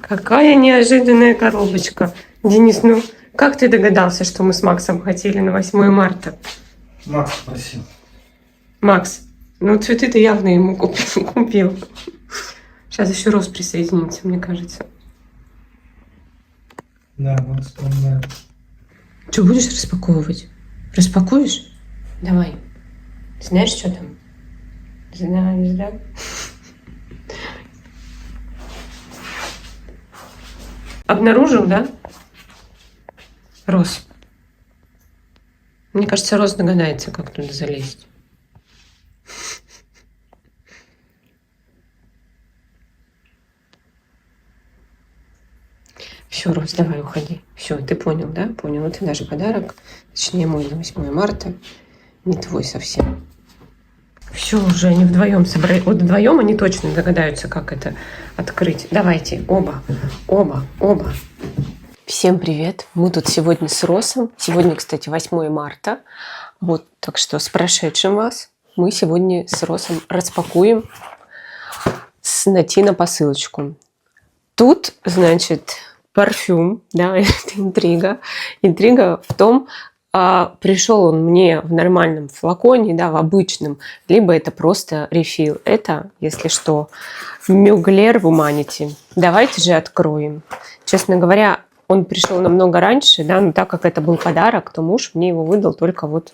Какая неожиданная коробочка. Денис, ну как ты догадался, что мы с Максом хотели на 8 марта? Макс просил. Макс, ну цветы ты явно ему купил. Сейчас еще Рос присоединится, мне кажется. Да, Макс помогает. Что, будешь распаковывать? Распакуешь? Давай. Знаешь, что там? Знаешь, да? Обнаружил, да? Рос. Мне кажется, Рос догадается, как туда залезть. Все, Рос, давай, уходи. Все, ты понял, да? Понял. Это наш подарок. Точнее, мой на 8 марта. Не твой совсем. Все, уже они вдвоем собрали. Вот вдвоем они точно догадаются, как это открыть. Давайте, оба. Всем привет! Мы тут сегодня с Росом. Сегодня, кстати, 8 марта. Вот, так что с прошедшим вас. Мы сегодня с Росом распакуем с Натина посылочку. Тут, значит, парфюм, да, это интрига. Интрига в том, пришел он мне в нормальном флаконе, да, в обычном, либо это просто рефил. Это, если что, Мюглер в Humanity. Давайте же откроем. Честно говоря, он пришел намного раньше, да, но так как это был подарок, то муж мне его выдал только вот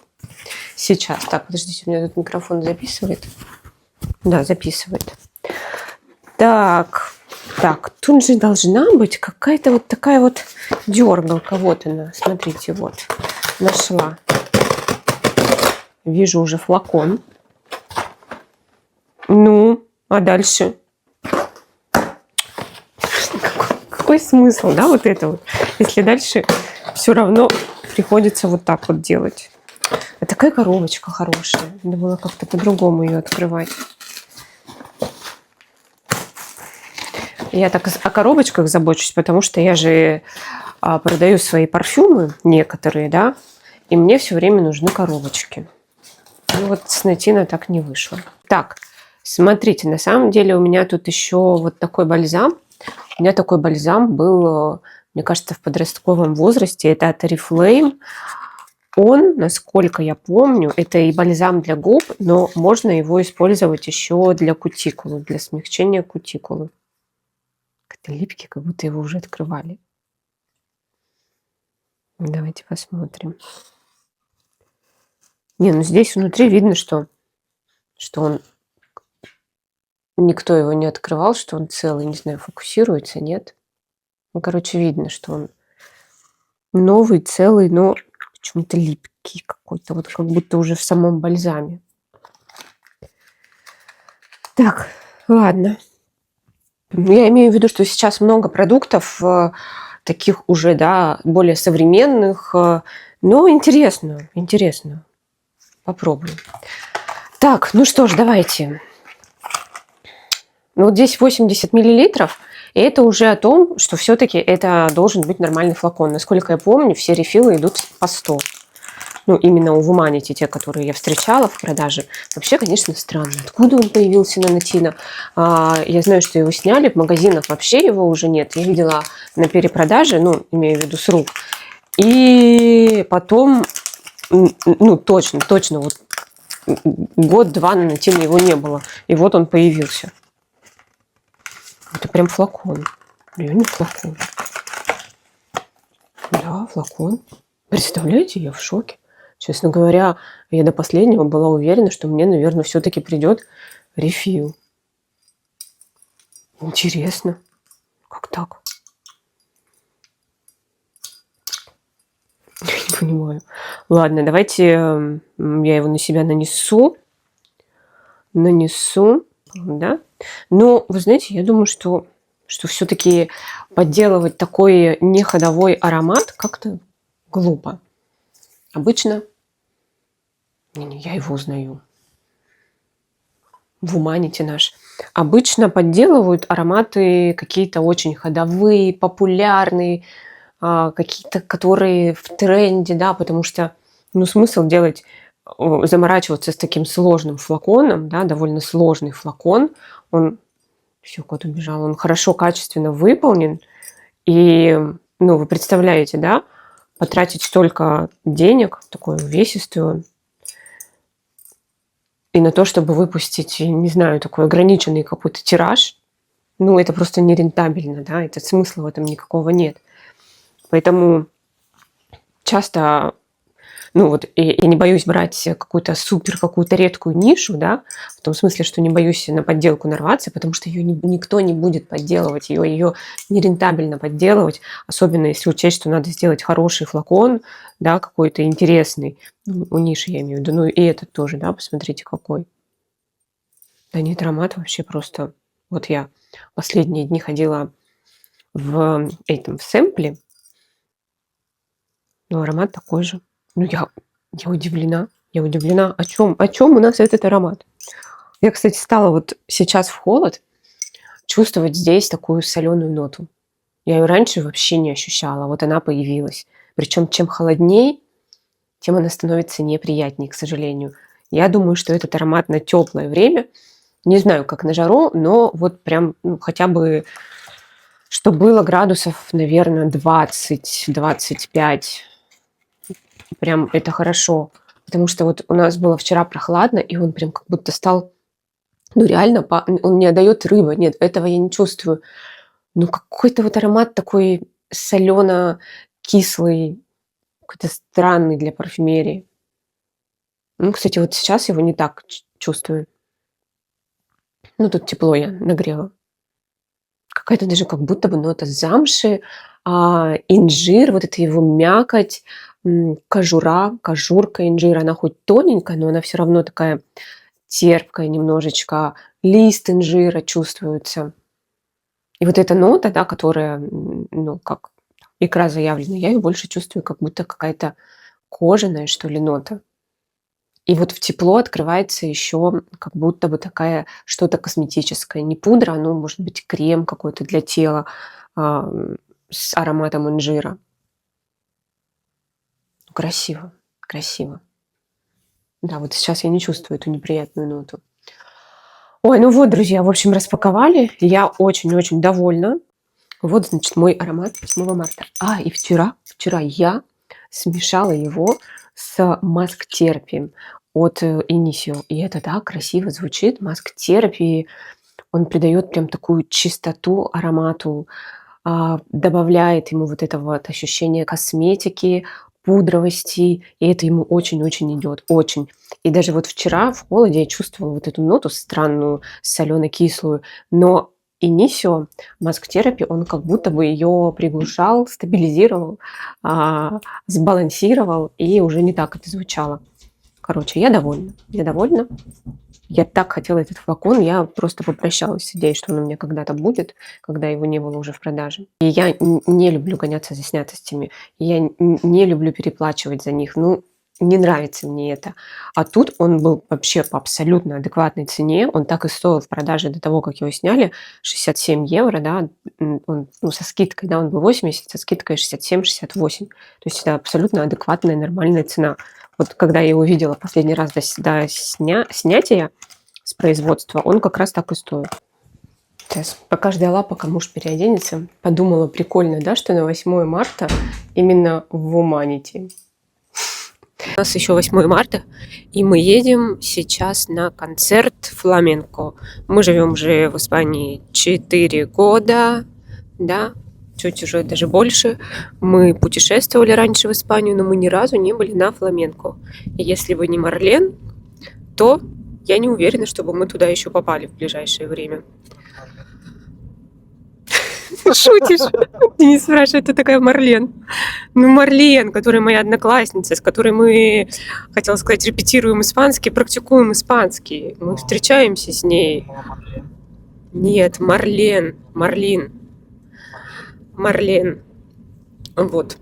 сейчас. Так, подождите, у меня тут микрофон записывает? Да, записывает. Так, тут же должна быть какая-то вот такая вот дергалка. Вот она, смотрите, вот. Нашла. Вижу уже флакон. Ну, а дальше? Какой смысл, да, вот это вот? Если дальше все равно приходится вот так вот делать. А такая коробочка хорошая. Надо было как-то по-другому ее открывать. Я так о коробочках забочусь, потому что я же продаю свои парфюмы некоторые, да, и мне все время нужны коробочки. Ну вот с Натина так не вышло. Так, смотрите, на самом деле у меня тут еще вот такой бальзам. У меня такой бальзам был, мне кажется, в подростковом возрасте. Это от Oriflame. Он, насколько я помню, это и бальзам для губ, но можно его использовать еще для кутикулы, для смягчения кутикулы. Как-то липкий, как будто его уже открывали. Давайте посмотрим. Не, ну здесь внутри видно, что он... Никто его не открывал, что он целый. Не знаю, фокусируется, нет. Ну, короче, видно, что он новый, целый, но почему-то липкий какой-то. Вот как будто уже в самом бальзаме. Так, ладно. Я имею в виду, что сейчас много продуктов таких уже, да, более современных. Но интересно. Попробуем. Так, ну что ж, давайте. Ну, вот здесь 80 миллилитров. И это уже о том, что все-таки это должен быть нормальный флакон. Насколько я помню, все рефилы идут по 100. Ну, именно у Humanity, те, которые я встречала в продаже. Вообще, конечно, странно. Откуда он появился на Натина? Я знаю, что его сняли. В магазинах вообще его уже нет. Я видела на перепродаже, ну, имею в виду с рук. И потом, ну, точно, вот год-два на Натина его не было. И вот он появился. Это прям флакон. Реально флакон. Да, флакон. Представляете, я в шоке. Честно говоря, я до последнего была уверена, что мне, наверное, все-таки придет рефил. Интересно. Как так? Я не понимаю. Ладно, давайте я его на себя нанесу. Да? Но, вы знаете, я думаю, что все-таки подделывать такой неходовой аромат как-то глупо. Обычно... я его узнаю. В Humanity наш. Обычно подделывают ароматы какие-то очень ходовые, популярные, какие-то, которые в тренде, да, потому что, ну, смысл делать, заморачиваться с таким сложным флаконом, да, довольно сложный флакон, он Все, кот убежал. Он хорошо, качественно выполнен. И, ну, вы представляете, да, потратить столько денег, такой увесистый он, и на то, чтобы выпустить, не знаю, такой ограниченный какой-то тираж, ну, это просто нерентабельно, да, это смысла в этом никакого нет. Поэтому часто, ну, вот я не боюсь брать какую-то супер, какую-то редкую нишу, да, в том смысле, что не боюсь на подделку нарваться, потому что ее никто не будет подделывать, ее нерентабельно подделывать, особенно если учесть, что надо сделать хороший флакон, да, какой-то интересный, ну, у ниши я имею в виду, ну, и этот тоже, да, посмотрите какой. Да нет, аромат вообще просто... Вот я последние дни ходила в сэмпле, но аромат такой же. Ну, я удивлена. Я удивлена, о чем у нас этот аромат. Я, кстати, стала вот сейчас в холод чувствовать здесь такую соленую ноту. Я ее раньше вообще не ощущала, вот она появилась. Причем чем холодней, тем она становится неприятнее, к сожалению. Я думаю, что этот аромат на теплое время, не знаю, как на жару, но вот прям хотя бы, что было градусов, наверное, 20-25. Прям это хорошо. Потому что вот у нас было вчера прохладно, и он прям как будто стал, ну реально, он не отдает рыбы. Нет, этого я не чувствую. Ну какой-то вот аромат такой солено-кислый, какой-то странный для парфюмерии. Ну, кстати, вот сейчас его не так чувствую. Ну, тут тепло я нагрела. Какая-то даже как будто бы нота замши, инжир, вот это его мякоть, кожурка инжира, она хоть тоненькая, но она все равно такая терпкая немножечко, лист инжира чувствуется. И вот эта нота, да, которая, ну, как икра заявлена, я ее больше чувствую, как будто какая-то кожаная, что ли, нота. И вот в тепло открывается еще как будто бы такая что-то косметическое. Не пудра, но может быть крем какой-то для тела с ароматом инжира. Красиво, красиво. Да, вот сейчас я не чувствую эту неприятную ноту. Ой, ну вот, друзья, в общем, распаковали. Я очень-очень довольна. Вот, значит, мой аромат 8 марта. И вчера я смешала его с маск-терапием от Initio. И это так красиво звучит. Маск-терапии, он придает прям такую чистоту аромату, добавляет ему вот это вот ощущение косметики, пудровости, и это ему очень-очень идет, очень. И даже вот вчера в холоде я чувствовала вот эту ноту странную, солено-кислую, но Initio маск-терапи, он как будто бы ее приглушал, стабилизировал, сбалансировал, и уже не так это звучало. Короче, я довольна. Я так хотела этот флакон, я просто попрощалась с идеей, что он у меня когда-то будет, когда его не было уже в продаже. И я не люблю гоняться за снятостями, я не люблю переплачивать за них, ну, не нравится мне это. А тут он был вообще по абсолютно адекватной цене, он так и стоил в продаже до того, как его сняли, 67 евро, да, он, ну, со скидкой, да, он был 80, со скидкой 67-68, то есть это абсолютно адекватная, нормальная цена. Вот когда я его видела последний раз до снятия с производства, он как раз так и стоит. Сейчас, пока ждала, пока муж переоденется, подумала, прикольно, да, что на 8 марта именно в Humanity. У нас еще 8 марта, и мы едем сейчас на концерт фламенко. Мы живем уже в Испании 4 года, да, чуть уже даже больше. Мы путешествовали раньше в Испанию, но мы ни разу не были на фламенко. И если вы не Марлен, то я не уверена, чтобы мы туда еще попали в ближайшее время. Шутишь? Денис спрашивает, кто такая Марлен? Ну, Марлен, которая моя одноклассница, с которой мы, хотела сказать, репетируем испанский, практикуем испанский. Мы встречаемся с ней. Нет, Марлен. Вот.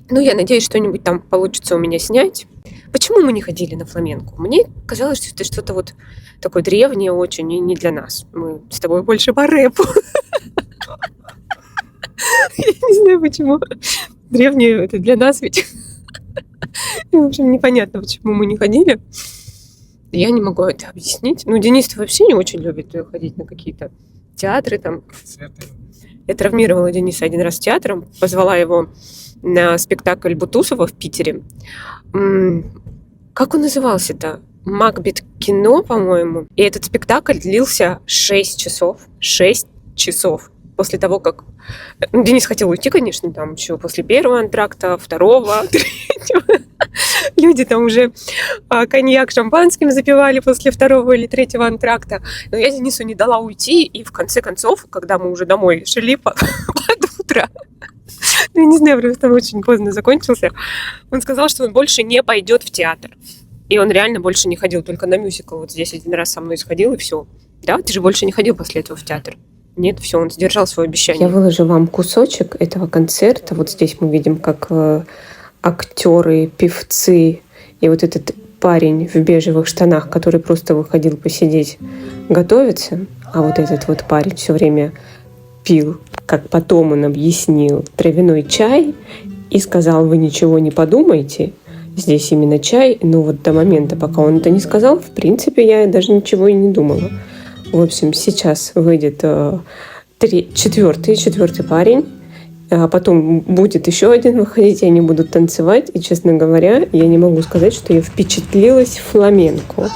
Ну, я надеюсь, что-нибудь там получится у меня снять. Почему мы не ходили на фламенко? Мне казалось, что это что-то вот такое древнее очень и не для нас. Мы с тобой больше по рэпу. Я не знаю, почему. Древнее это для нас ведь. В общем, непонятно, почему мы не ходили. Я не могу это объяснить. Ну, Денис вообще не очень любит ходить на какие-то театры там. Концерты. Я травмировала Дениса один раз театром, позвала его на спектакль Бутусова в Питере. Как он назывался-то? Макбет кино, по-моему. И этот спектакль длился 6 часов. 6 часов. После того, как... Денис хотел уйти, конечно, там еще после первого антракта, второго, третьего. Люди там уже коньяк шампанским запивали после второго или третьего антракта. Но я Денису не дала уйти. И в конце концов, когда мы уже домой шли под утро, я не знаю, просто очень поздно закончился, он сказал, что он больше не пойдет в театр. И он реально больше не ходил, только на мюзикл. Вот здесь один раз со мной сходил, и все. Да, ты же больше не ходил после этого в театр. Нет, все, он сдержал свое обещание. Я выложу вам кусочек этого концерта. Вот здесь мы видим, как актеры, певцы и вот этот парень в бежевых штанах, который просто выходил посидеть, готовится. А вот этот вот парень все время пил, как потом он объяснил, травяной чай и сказал: вы ничего не подумайте, здесь именно чай. Но вот до момента, пока он это не сказал, в принципе, я даже ничего и не думала. В общем, сейчас выйдет четвертый парень, а потом будет еще один выходить, и они будут танцевать. И, честно говоря, я не могу сказать, что я впечатлилась фламенко.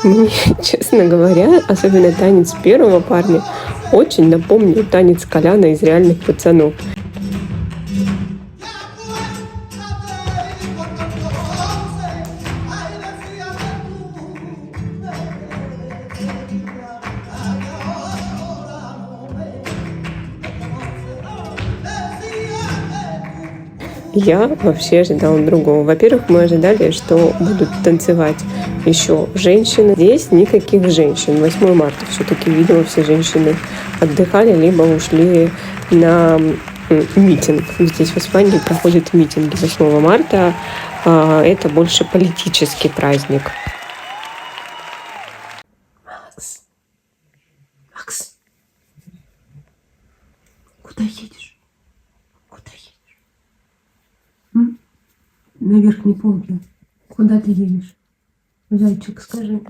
Мне, честно говоря, особенно танец первого парня очень напомнил танец Коляна из «Реальных пацанов». Я вообще ожидала другого. Во-первых, мы ожидали, что будут танцевать еще женщины. Здесь никаких женщин. 8 марта все-таки, видимо, все женщины отдыхали, либо ушли на митинг. Здесь в Испании проходят митинги 8 марта. Это больше политический праздник. Макс, куда едешь? Куда едешь? На верхней полке. Куда ты едешь? Зайчик, скажи.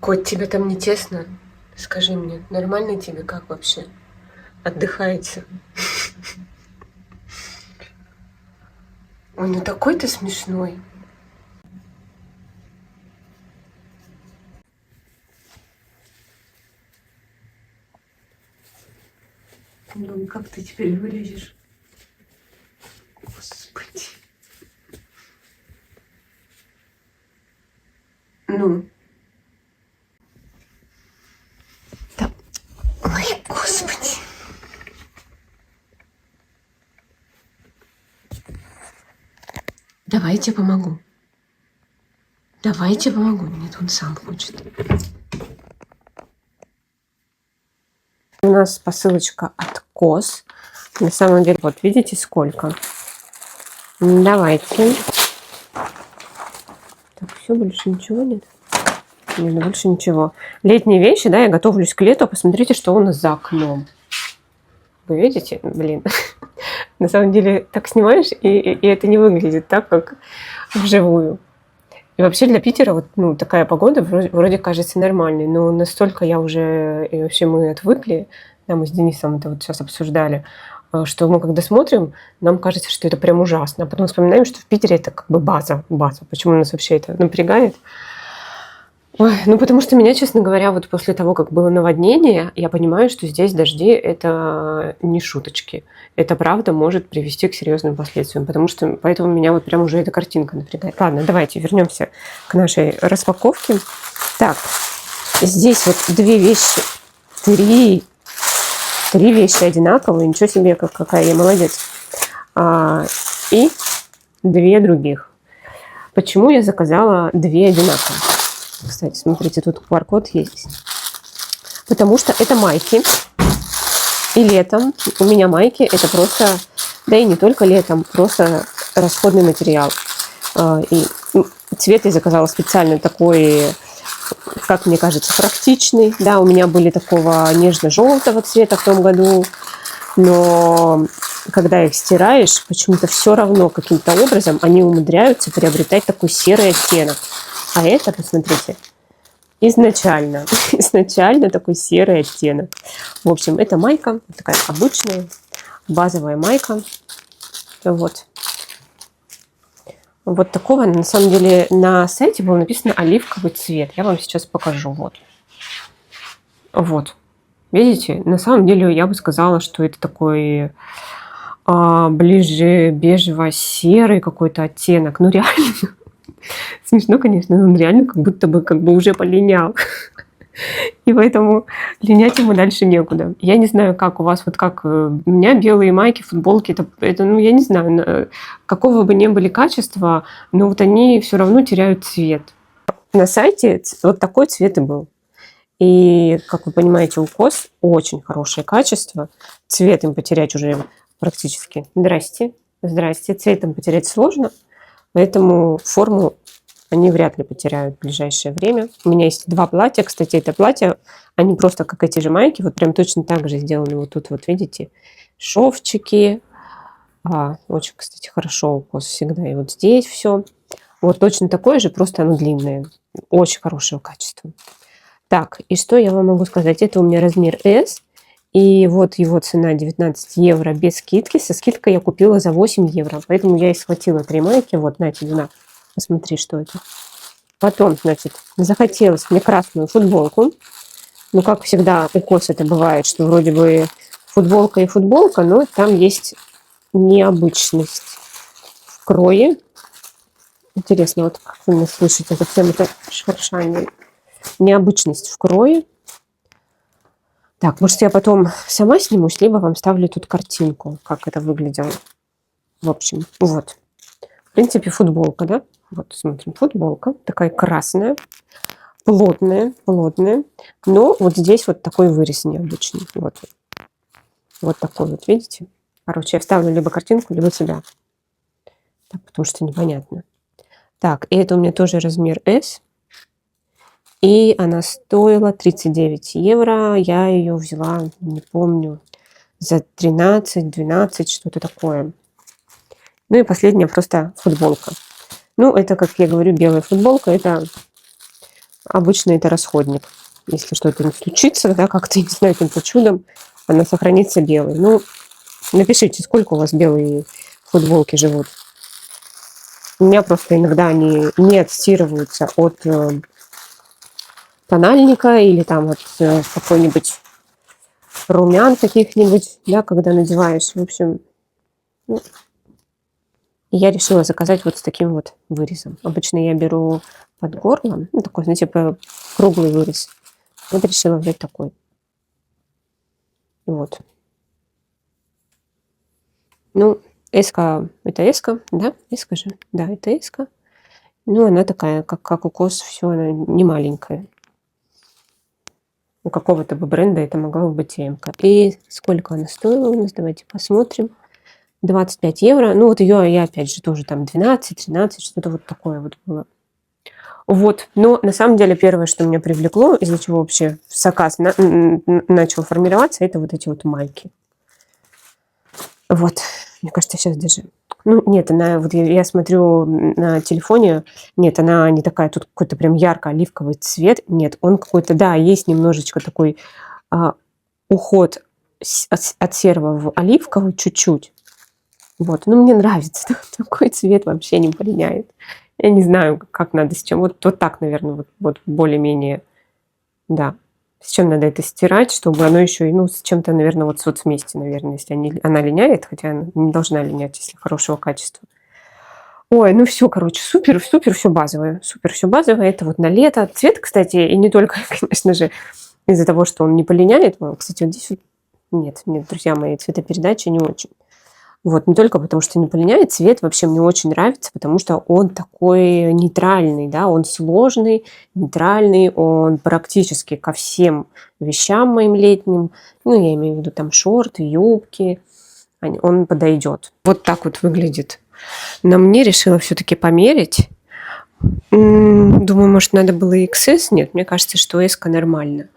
Кот, тебе там не тесно? Скажи мне, нормально тебе? Как вообще? Отдыхаете? Ой, ну такой ты смешной. Ну, как ты теперь вылезешь? Господи. Ну. Да. Ой, Господи. Давай я тебе помогу. Давай я тебе помогу. Нет, он сам хочет. У нас посылочка от Кос. На самом деле, вот видите, сколько. Давайте. Так, все, больше ничего нет? Нет, больше ничего. Летние вещи, да, я готовлюсь к лету. Посмотрите, что у нас за окном. Вы видите? Блин. На самом деле, так снимаешь, и это не выглядит так, как вживую. И вообще для Питера вот, ну, такая погода вроде кажется нормальной, но настолько я уже, и вообще мы отвыкли, да, мы с Денисом это вот сейчас обсуждали, что мы когда смотрим, нам кажется, что это прям ужасно. А потом вспоминаем, что в Питере это как бы база. Почему нас вообще это напрягает? Ой, ну, потому что меня, честно говоря, вот после того, как было наводнение, я понимаю, что здесь дожди – это не шуточки. Это правда может привести к серьезным последствиям, поэтому меня вот прям уже эта картинка напрягает. Ладно, давайте вернемся к нашей распаковке. Так, здесь вот три вещи одинаковые. Ничего себе, какая я молодец. И 2 других. Почему я заказала 2 одинаковые? Кстати, смотрите, тут QR-код есть. Потому что это майки. И летом у меня майки это просто, да и не только летом, просто расходный материал. И цвет я заказала специально такой, как мне кажется, практичный. Да, у меня были такого нежно-желтого цвета в том году, но когда их стираешь, почему-то все равно каким-то образом они умудряются приобретать такой серый оттенок. А это, посмотрите, изначально такой серый оттенок. В общем, это майка, такая обычная, базовая майка. Вот. Вот такого, на самом деле, на сайте было написано оливковый цвет. Я вам сейчас покажу. Вот. Вот. Видите? На самом деле, я бы сказала, что это такой ближе бежево-серый какой-то оттенок. Ну, реально. Смешно, конечно, но он реально как будто бы уже полинял. И поэтому линять ему дальше некуда. Я не знаю, как у вас, вот как у меня белые майки, футболки, это, ну, я не знаю, какого бы ни были качества, но вот они все равно теряют цвет. На сайте вот такой цвет и был. И, как вы понимаете, у КОС очень хорошее качество. Цвет им потерять уже практически. Здрасте. Цвет им потерять сложно, поэтому форму они вряд ли потеряют в ближайшее время. У меня есть 2 платья. Кстати, это платья, они просто как эти же майки, вот прям точно так же сделаны. Вот тут вот, видите, шовчики. Очень, кстати, хорошо у КОС всегда. И вот здесь все. Вот точно такое же, просто оно длинное. Очень хорошего качества. Так, и что я вам могу сказать? Это у меня размер S. И вот его цена 19 евро без скидки. Со скидкой я купила за 8 евро. Поэтому я и схватила 3 майки. Вот, на тебе, на. Посмотри, что это. Потом, значит, захотелось мне красную футболку. Ну, как всегда, у КОС это бывает, что вроде бы футболка и футболка, но там есть необычность в крое. Интересно, вот как вы меня слышите, совсем это шуршание. Необычность в крое. Так, может, я потом сама снимусь, либо вам ставлю тут картинку, как это выглядело. В общем, вот. В принципе, футболка, да? Вот, смотрим, футболка. Такая красная, плотная. Но вот здесь вот такой вырез необычный. Вот. Вот такой вот, видите? Короче, я вставлю либо картинку, либо себя. Так, потому что непонятно. Так, и это у меня тоже размер S. И она стоила 39 евро. Я ее взяла, не помню, за 13-12, что-то такое. Ну и последняя просто футболка. Ну, это, как я говорю, белая футболка. Это обычно это расходник. Если что-то не случится, да, как-то, не знаю, каким-то чудом, она сохранится белой. Ну, напишите, сколько у вас белые футболки живут. У меня просто иногда они не отстирываются от тональника или там от какой-нибудь румян каких-нибудь, да, когда надеваешь. В общем, ну, я решила заказать вот с таким вот вырезом. Обычно я беру под горло, ну, такой, знаете, круглый вырез. Вот решила взять такой. Вот. Ну, эска, это эска, да? Эска же. Да, это эска. Ну, она такая, как у КОС, все, она не маленькая. У какого-то бы бренда это могла бы быть эмка. И сколько она стоила у нас? Давайте посмотрим. 25 евро. Ну, вот ее я, опять же, тоже там 12-13, что-то вот такое вот было. Вот. Но на самом деле первое, что меня привлекло, из-за чего вообще заказ начал формироваться, это вот эти вот майки. Вот. Мне кажется, сейчас даже... Ну, нет, она, вот я смотрю на телефоне, нет, она не такая, тут какой-то прям ярко-оливковый цвет. Нет, он какой-то, да, есть немножечко такой уход от серого в оливковый чуть-чуть. Вот, ну, мне нравится. Такой цвет вообще не полиняет. Я не знаю, как надо с чем. Вот так, наверное, вот более-менее, да. С чем надо это стирать, чтобы оно еще и, ну, с чем-то, наверное, вот соцвместе, наверное, если она линяет, хотя она не должна линять, если хорошего качества. Ой, ну все, короче, супер, все базовое. Супер, все базовое. Это вот на лето. Цвет, кстати, и не только, конечно же, из-за того, что он не полиняет. Кстати, вот здесь вот... Нет, друзья мои, цветопередача не очень. Вот, не только потому, что не полиняет, цвет вообще мне очень нравится, потому что он такой нейтральный, да, он сложный, нейтральный, он практически ко всем вещам моим летним, ну, я имею в виду там шорты, юбки, он подойдет. Вот так вот выглядит. Но мне решила все-таки померить. Думаю, может, надо было XS? Нет, мне кажется, что S нормально.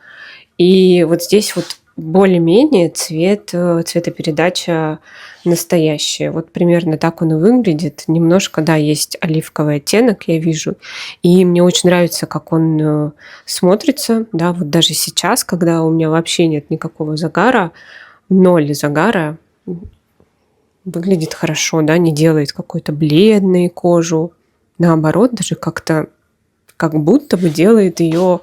И вот здесь вот более-менее цветопередача настоящая. Вот примерно так он и выглядит. Немножко, да, есть оливковый оттенок, я вижу. И мне очень нравится, как он смотрится. Да, вот даже сейчас, когда у меня вообще нет никакого загара, ноль загара, выглядит хорошо, да, не делает какой-то бледной кожу. Наоборот, даже как-то как будто бы делает ее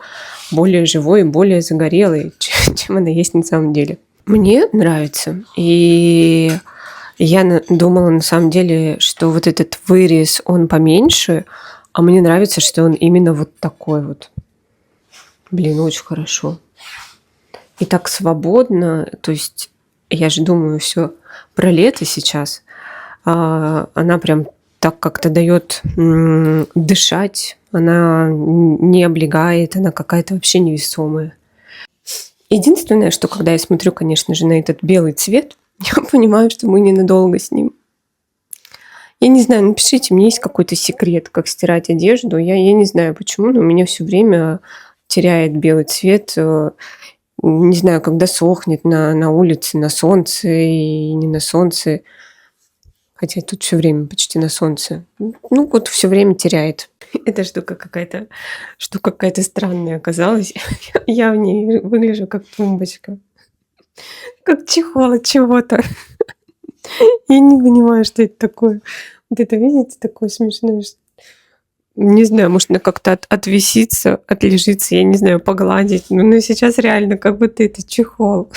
более живой и более загорелой, чем она есть на самом деле. Мне нравится. И я думала на самом деле, что вот этот вырез, он поменьше, а мне нравится, что он именно вот такой вот. Блин, очень хорошо. И так свободно. То есть я же думаю все про лето сейчас. Она прям так как-то дает дышать. Она не облегает, она какая-то вообще невесомая. Единственное, что когда я смотрю, конечно же, на этот белый цвет, я понимаю, что мы ненадолго с ним. Я не знаю, напишите, мне есть какой-то секрет, как стирать одежду. Я не знаю почему, но у меня все время теряет белый цвет. Не знаю, когда сохнет на улице, на солнце и не на солнце. Хотя тут все время почти на солнце. Ну, вот все время теряет. Эта штука какая-то странная оказалась. Я в ней выгляжу как тумбочка. Как чехол от чего-то. Я не понимаю, что это такое. Вот это, видите, такое смешное. Не знаю, может, она как-то отвисится, отлежится, я не знаю, погладить. Но сейчас реально как будто это чехол.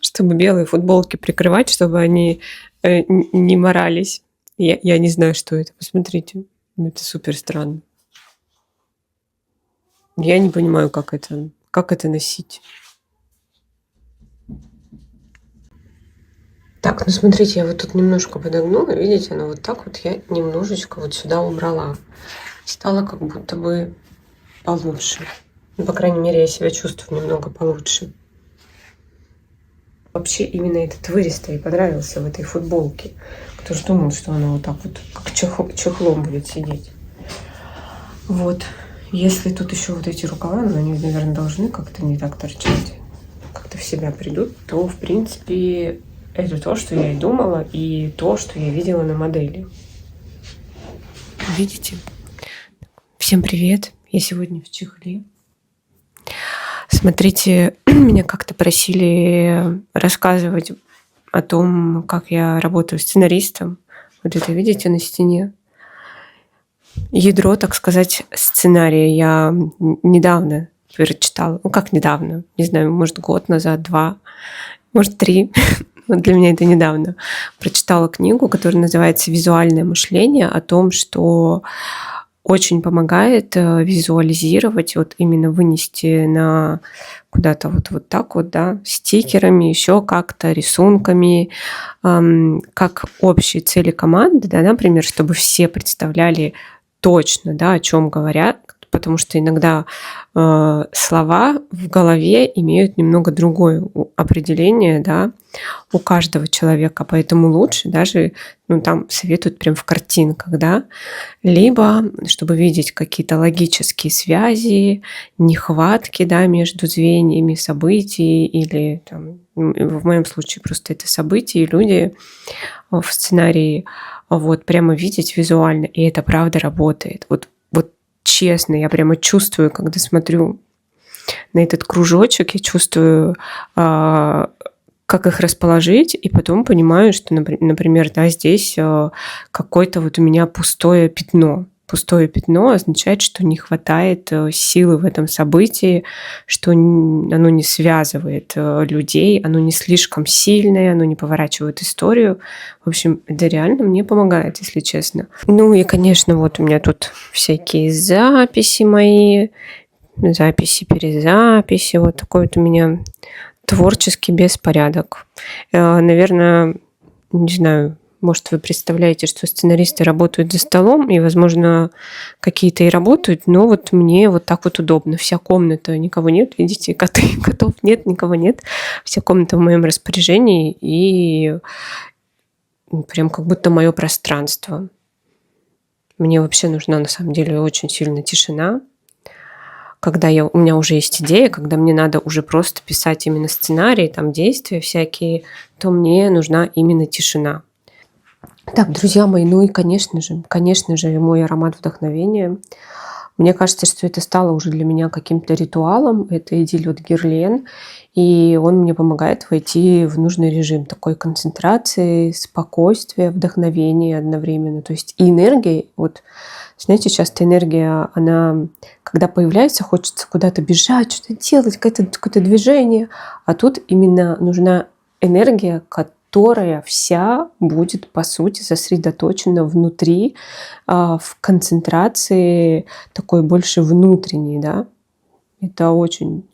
Чтобы белые футболки прикрывать, чтобы они не морались. Я не знаю, что это. Посмотрите. Это супер странно. Я не понимаю, как это носить. Так, ну смотрите, я вот тут немножко подогнула, видите, она вот так вот я немножечко вот сюда убрала. Стало как будто бы получше. Ну, по крайней мере, я себя чувствую немного получше. Вообще именно этот вырез-то и понравился в этой футболке. Кто ж думал, что она вот так вот как чехлом будет сидеть. Вот. Если тут еще вот эти рукава, ну, они, наверное, должны как-то не так торчать, как-то в себя придут, то, в принципе, это то, что я и думала, и то, что я видела на модели. Видите? Всем привет! Я сегодня в чехле. Смотрите, меня как-то просили рассказывать о том, как я работаю сценаристом. Вот это видите на стене? Ядро, так сказать, сценария я недавно прочитала. Ну, как недавно? Не знаю, может, год назад, 2, может, 3. Вот для меня это недавно. Прочитала книгу, которая называется «Визуальное мышление», о том, что очень помогает визуализировать, вот именно вынести на куда-то вот так вот, да, стикерами, еще как-то, рисунками, как общие цели команды, да, например, чтобы все представляли точно, да, о чем говорят, потому что иногда слова в голове имеют немного другое определение, да, у каждого человека, поэтому лучше даже, ну, там советуют прям в картинках, да, либо чтобы видеть какие-то логические связи, нехватки, да, между звеньями событий или там, в моем случае просто это события и люди в сценарии, вот прямо видеть визуально, и это правда работает. Вот честно, я прямо чувствую, когда смотрю на этот кружочек, я чувствую, как их расположить, и потом понимаю, что, например, да, здесь какое-то вот у меня пустое пятно. Пустое пятно означает, что не хватает силы в этом событии, что оно не связывает людей, оно не слишком сильное, оно не поворачивает историю. В общем, это реально мне помогает, если честно. Ну и, конечно, вот у меня тут всякие записи мои, записи, перезаписи. Вот такой вот у меня творческий беспорядок. Наверное, не знаю, может, вы представляете, что сценаристы работают за столом, и, возможно, какие-то и работают, но вот мне вот так вот удобно. Вся комната, никого нет, видите, котов нет, никого нет. Вся комната в моем распоряжении, и прям как будто мое пространство. Мне вообще нужна, на самом деле, очень сильно тишина. когда у меня уже есть идея, когда мне надо уже просто писать именно сценарий, там действия всякие, то мне нужна именно тишина. Так, друзья мои, ну и, конечно же, мой аромат вдохновения. Мне кажется, что это стало уже для меня каким-то ритуалом. Это Идиль от Герлен, и он мне помогает войти в нужный режим такой концентрации, спокойствия, вдохновения одновременно. То есть и энергия, вот, знаете, часто энергия, она, когда появляется, хочется куда-то бежать, что-то делать, какое-то движение, а тут именно нужна энергия, которая вся будет, по сути, сосредоточена внутри, в концентрации такой больше внутренней, да. Это очень,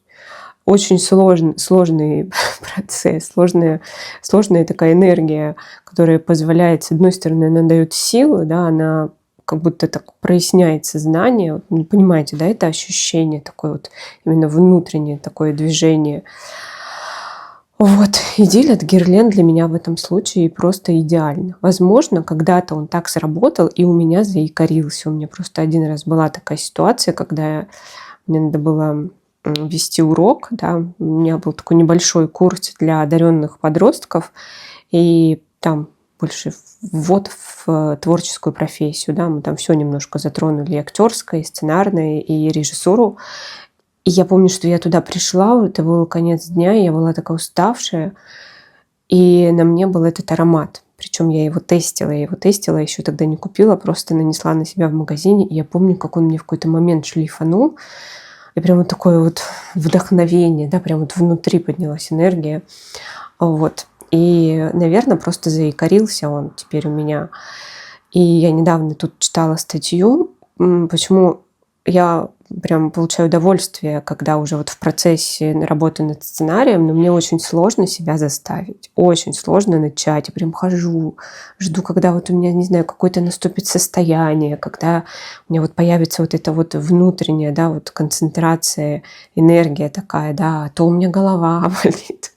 очень сложный процесс, сложная такая энергия, которая позволяет, с одной стороны, она дает силы, да, она как будто так проясняет сознание. Вот, ну, понимаете, да, это ощущение такое вот именно внутреннее такое движение. Вот, Идиль от Герлен для меня в этом случае просто идеально. Возможно, когда-то он так сработал, и у меня заикарился. У меня просто один раз была такая ситуация, когда мне надо было вести урок, да, у меня был такой небольшой курс для одаренных подростков, и там больше ввод в творческую профессию, да, мы там все немножко затронули, и актерское, и сценарное, и режиссуру. И я помню, что я туда пришла, это был конец дня, и я была такая уставшая, и на мне был этот аромат. Причем я его тестила, еще тогда не купила, просто нанесла на себя в магазине, и я помню, как он мне в какой-то момент шлифанул, и прям вот такое вот вдохновение, да, прям вот внутри поднялась энергия, вот. И, наверное, просто заикарился он теперь у меня. И я недавно тут читала статью, почему я прям получаю удовольствие, когда уже вот в процессе работы над сценарием, но мне очень сложно себя заставить, очень сложно начать. Я прям хожу, жду, когда вот у меня, не знаю, какое-то наступит состояние, когда у меня вот появится вот эта вот внутренняя, да, вот концентрация, энергия такая, да, а то у меня голова болит,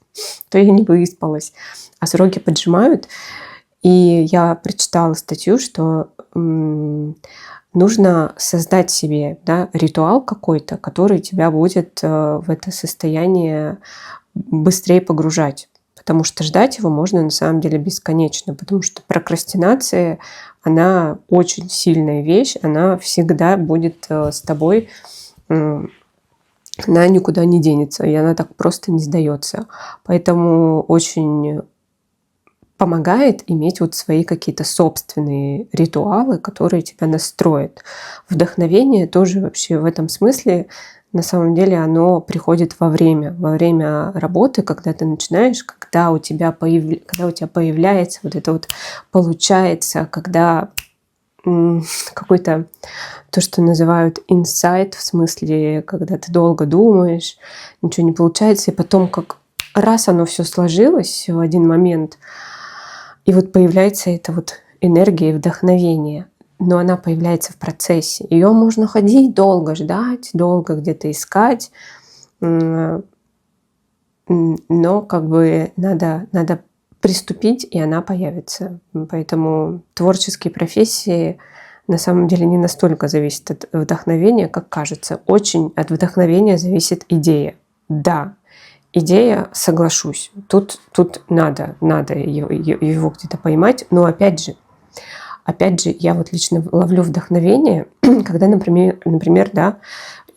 то я не выспалась, а сроки поджимают. И я прочитала статью, что нужно создать себе, да, ритуал какой-то, который тебя будет в это состояние быстрее погружать. Потому что ждать его можно на самом деле бесконечно, потому что прокрастинация, она очень сильная вещь, она всегда будет с тобой, она никуда не денется, и она так просто не сдается. Поэтому очень помогает иметь вот свои какие-то собственные ритуалы, которые тебя настроят. Вдохновение тоже вообще в этом смысле, на самом деле, оно приходит во время работы, когда ты начинаешь, когда у тебя появляется вот это вот, получается, когда какой-то, то, что называют инсайт, в смысле, когда ты долго думаешь, ничего не получается, и потом как раз оно все сложилось в один момент, и вот появляется эта вот энергия и вдохновение, но она появляется в процессе. Ее можно ходить долго, ждать, долго где-то искать, но как бы надо приступить, и она появится. Поэтому творческие профессии на самом деле не настолько зависят от вдохновения, как кажется. Очень от вдохновения зависит идея. Да, идея, соглашусь, тут надо его где-то поймать, но опять же, я вот лично ловлю вдохновение, когда, например, да,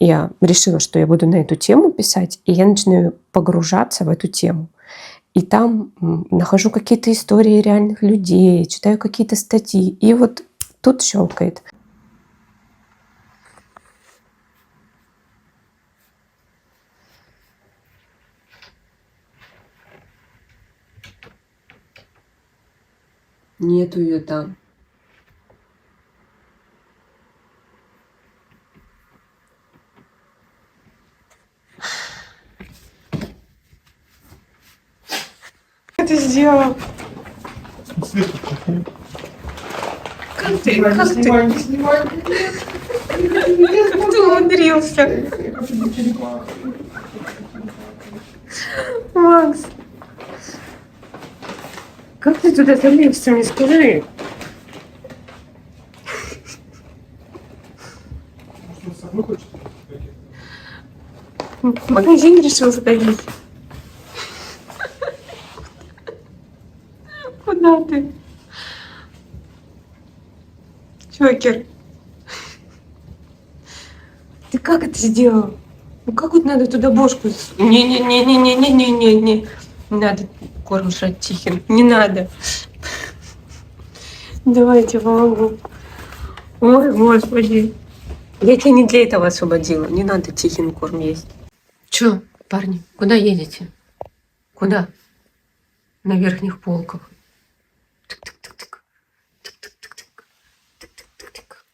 я решила, что я буду на эту тему писать, и я начинаю погружаться в эту тему. И там нахожу какие-то истории реальных людей, читаю какие-то статьи, и вот тут щелкает. Нету ее там. Это сделал. Как ты? Не снимай. Ты умудрился. Макс. Как ты туда залезть, мне скажи? Может, он с собой хочет? В магазин решил сходить. Куда ты? Чокер. Ты как это сделал? Ну как вот надо туда бошку? Не-не-не-не-не-не-не-не. Не надо корм жрать, Тихин. Не надо. Давайте помогу. Ой, господи. Я тебя не для этого освободила. Не надо Тихин корм есть. Чё, парни, куда едете? Куда? На верхних полках. Тык-тык-тык-тык. Тык-тык-тык-тык. Тык-тык-тык-тык.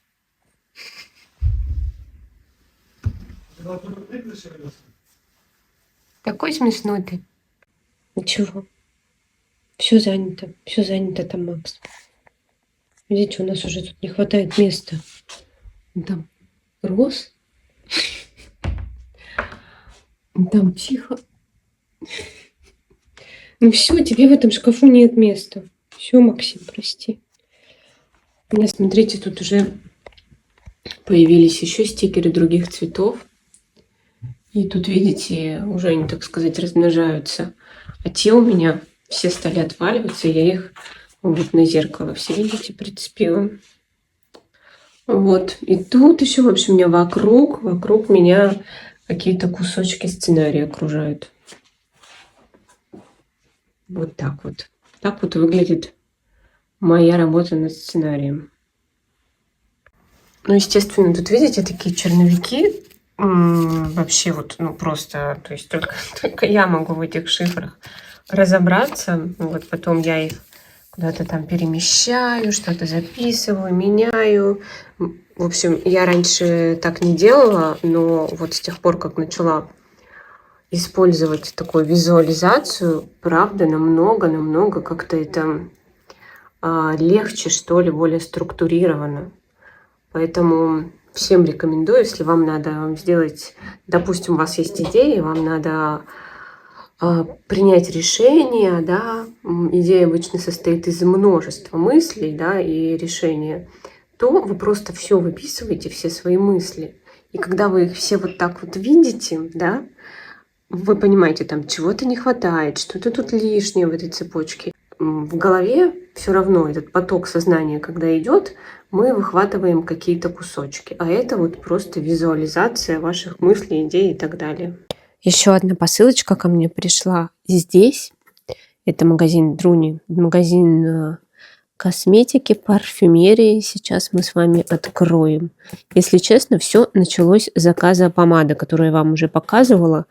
Такой смешной ты. Ничего. Все занято там, Макс. Видите, у нас уже тут не хватает места. Там Рос. Там тихо. Ну все, тебе в этом шкафу нет места. Все, Максим, прости. У меня, смотрите, тут уже появились еще стикеры других цветов. И тут, видите, уже они, так сказать, размножаются. А те у меня все стали отваливаться, я их вот на зеркало все, видите, прицепила. Вот. И тут еще, в общем, у меня вокруг меня какие-то кусочки сценария окружают. Вот так вот. Так вот выглядит моя работа над сценарием. Ну, естественно, тут, видите, такие черновики. Вообще вот, ну, просто, то есть только я могу в этих шифрах разобраться. Вот потом я их куда-то там перемещаю, что-то записываю, меняю. В общем, я раньше так не делала, но вот с тех пор, как начала использовать такую визуализацию, правда, намного как-то это легче, что ли, более структурировано. Поэтому всем рекомендую, если вам надо сделать, допустим, у вас есть идеи, вам надо принять решение, да, идея обычно состоит из множества мыслей, да, и решения, то вы просто все выписываете, все свои мысли. И когда вы их все вот так вот видите, да, вы понимаете, там чего-то не хватает, что-то тут лишнее в этой цепочке. В голове все равно этот поток сознания, когда идет, мы выхватываем какие-то кусочки. А это вот просто визуализация ваших мыслей, идей и так далее. Еще одна посылочка ко мне пришла здесь. Это магазин Друни, магазин косметики, парфюмерии. Сейчас мы с вами откроем. Если честно, все началось с заказа помады, которую я вам уже показывала,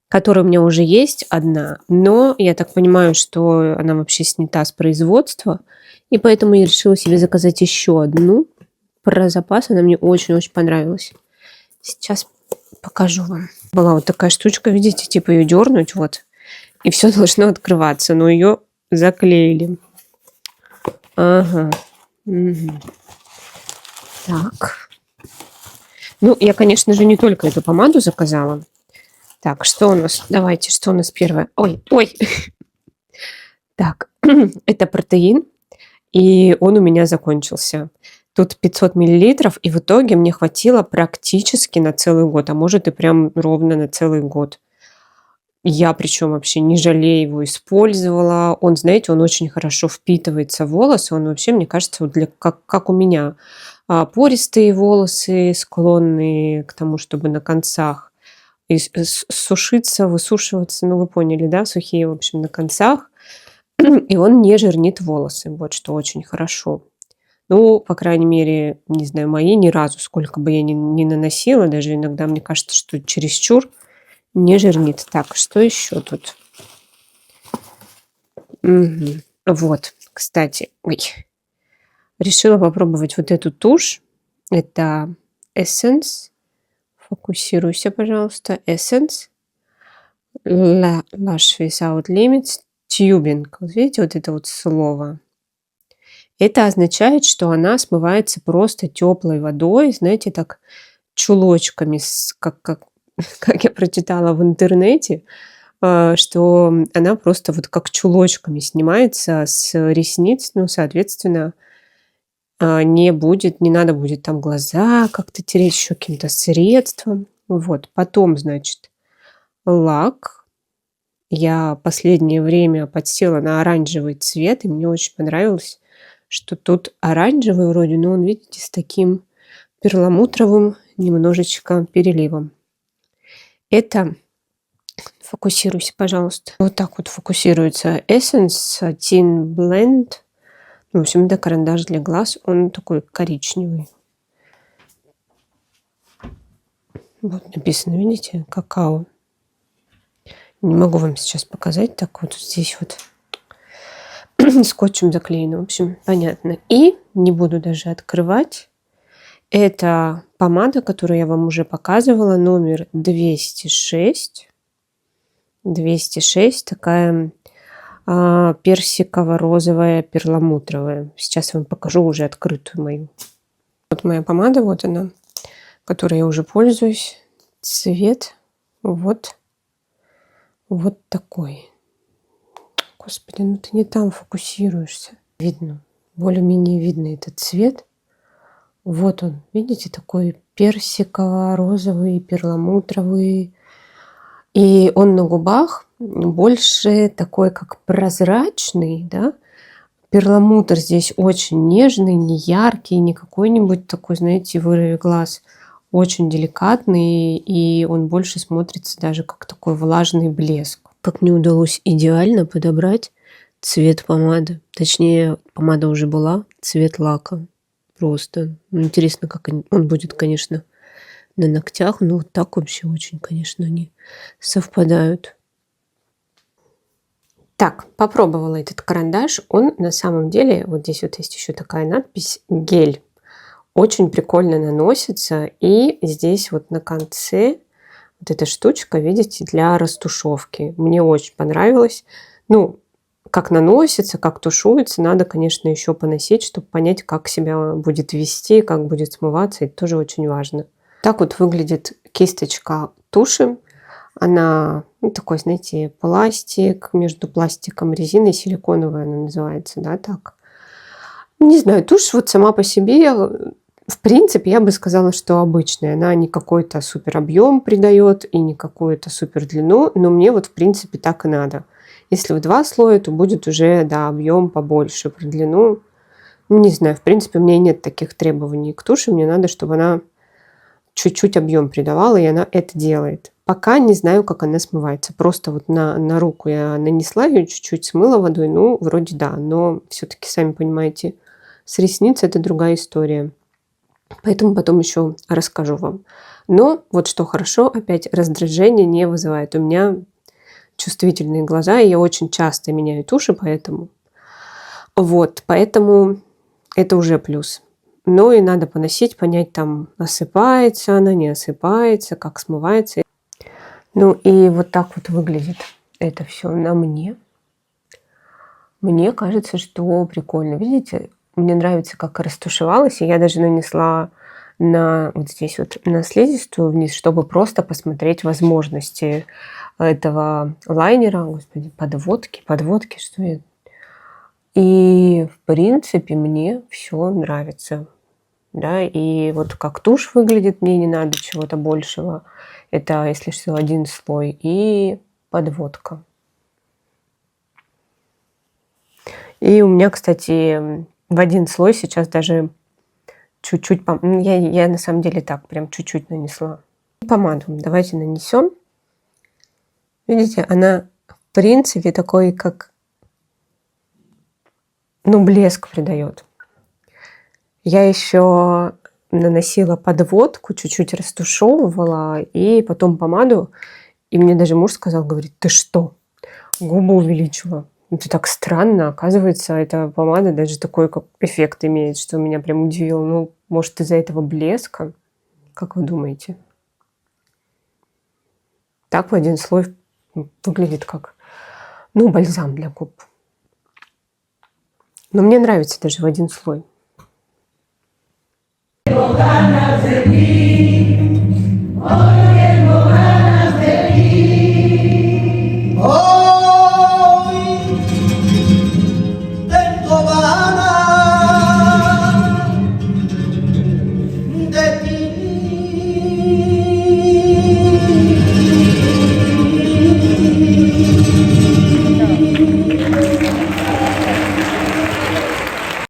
которая у меня уже есть одна, но я так понимаю, что она вообще снята с производства, и поэтому я решила себе заказать еще одну. Про запас она мне очень-очень понравилась. Сейчас покажу вам. Была вот такая штучка, видите, типа ее дернуть, вот, и все должно открываться, но ее заклеили. Ага. Угу. Так. Ну, я, конечно же, не только эту помаду заказала. Так, что у нас? Давайте, что у нас первое? Ой. Так, это протеин, и он у меня закончился. Тут 500 миллилитров, и в итоге мне хватило практически на целый год, а может и прям ровно на целый год. Я причем вообще не жалея его использовала. Он, знаете, он очень хорошо впитывается в волосы. Он вообще, мне кажется, вот как у меня. Пористые волосы, склонные к тому, чтобы на концах и сушиться, высушиваться, ну вы поняли, да, сухие, в общем, на концах. И он не жирнит волосы, вот что очень хорошо. Ну, по крайней мере, не знаю, мои ни разу, сколько бы я ни наносила, даже иногда мне кажется, что чересчур не жирнит. Так, что еще тут? Угу. Вот, кстати, решила попробовать вот эту тушь. Это Essence. Фокусируйся, пожалуйста. Essence. Lash Without Limits. Tubing. Вот видите, вот это вот слово. Это означает, что она смывается просто теплой водой, знаете, так чулочками, как я прочитала в интернете, что она просто вот как чулочками снимается с ресниц, ну, соответственно, не надо будет там глаза как-то тереть еще каким-то средством. Вот, потом, значит, лак. Я последнее время подсела на оранжевый цвет, и мне очень понравилось, что тут оранжевый вроде, но он, видите, с таким перламутровым немножечко переливом. Это, фокусируйся, пожалуйста. Вот так вот фокусируется Essence Tint Blend. В общем, это карандаш для глаз. Он такой коричневый. Вот написано, видите, какао. Не могу вам сейчас показать. Так вот здесь вот скотчем заклеено. В общем, понятно. И не буду даже открывать. Это помада, которую я вам уже показывала, номер 206. 206, такая персиково-розовая, перламутровая. Сейчас я вам покажу уже открытую мою. Вот моя помада, вот она, которой я уже пользуюсь. Цвет вот такой. Господи, ну ты не там фокусируешься. Видно, более-менее видно этот цвет. Вот он, видите, такой персиково-розовый, перламутровый. И он на губах больше такой, как прозрачный, да. Перламутр здесь очень нежный, не яркий, не какой-нибудь такой, знаете, вырви глаз. Очень деликатный, и он больше смотрится даже как такой влажный блеск. Как мне удалось идеально подобрать цвет помады. Точнее, помада уже была, цвет лака. Просто. Ну, интересно, как он будет, конечно, на ногтях. Но вот так вообще очень, конечно, они совпадают. Так, попробовала этот карандаш. Он на самом деле, вот здесь вот есть еще такая надпись «Гель». Очень прикольно наносится. И здесь вот на конце вот эта штучка, видите, для растушевки. Мне очень понравилось. Ну, как наносится, как тушуется, надо, конечно, еще поносить, чтобы понять, как себя будет вести, как будет смываться. Это тоже очень важно. Так вот выглядит кисточка туши. Она такой, знаете, пластик, между пластиком, резиной, силиконовая она называется, да, так. Не знаю, тушь вот сама по себе, в принципе, я бы сказала, что обычная. Она не какой-то супер объем придает и не какую-то супер длину, но мне вот, в принципе, так и надо. Если в 2 слоя, то будет уже, да, объем побольше, про длину. Не знаю, в принципе, у меня нет таких требований к туши. Мне надо, чтобы она чуть-чуть объем придавала, и она это делает. Пока не знаю, как она смывается. Просто вот на руку я нанесла ее, чуть-чуть смыла водой. Ну, вроде да, но все-таки, сами понимаете, с ресниц это другая история. Поэтому потом еще расскажу вам. Но вот что хорошо, опять раздражение не вызывает. У меня чувствительные глаза, и я очень часто меняю туши, поэтому это уже плюс. Но и надо поносить, понять, там осыпается она, не осыпается, как смывается. Ну и вот так вот выглядит это все на мне. Мне кажется, что прикольно. Видите, мне нравится, как растушевалась, и я даже нанесла вот здесь вот на слизистую вниз, чтобы просто посмотреть возможности этого лайнера. Господи, подводки, что это? И, в принципе, мне все нравится. Да, и вот как тушь выглядит, мне не надо чего-то большего. Это, если что, 1 слой и подводка. И у меня, кстати, в 1 слой сейчас даже чуть-чуть... Я на самом деле так, прям чуть-чуть нанесла. Помаду давайте нанесем. Видите, она, в принципе, такой, как... Ну, блеск придает. Я еще наносила подводку, чуть-чуть растушевывала, и потом помаду. И мне даже муж сказал, говорит, ты что, губы увеличила? Это так странно. Оказывается, эта помада даже такой как эффект имеет, что меня прям удивило. Ну, может, из-за этого блеска? Как вы думаете? Так в 1 слой выглядит как, ну, бальзам для губ. Но мне нравится даже в 1 слой.